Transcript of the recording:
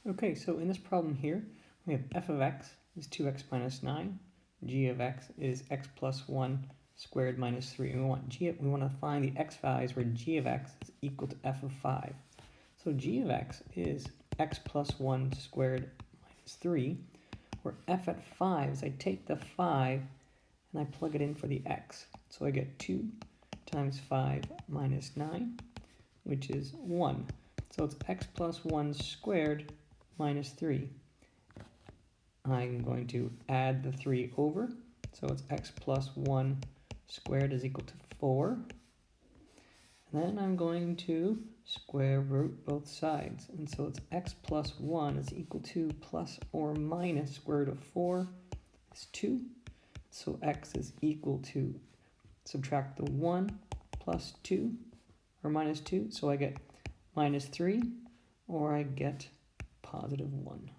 Okay, so in this problem here, we have f of x is 2x minus 9, g of x is x plus 1 squared minus 3. And we want to find the x values where g of x is equal to f of 5. So g of x is x plus 1 squared minus 3, where f at 5 is I take the 5 and I plug it in for the x. So I get 2 times 5 minus 9, which is 1. So it's x plus 1 squared minus 3. I'm going to add the 3 over. So it's x plus 1 squared is equal to 4. And then I'm going to square root both sides. And so it's x plus 1 is equal to plus or minus square root of 4 is 2. So x is equal to, subtract the 1 plus 2 or minus 2. So I get minus 3 or I get positive 1.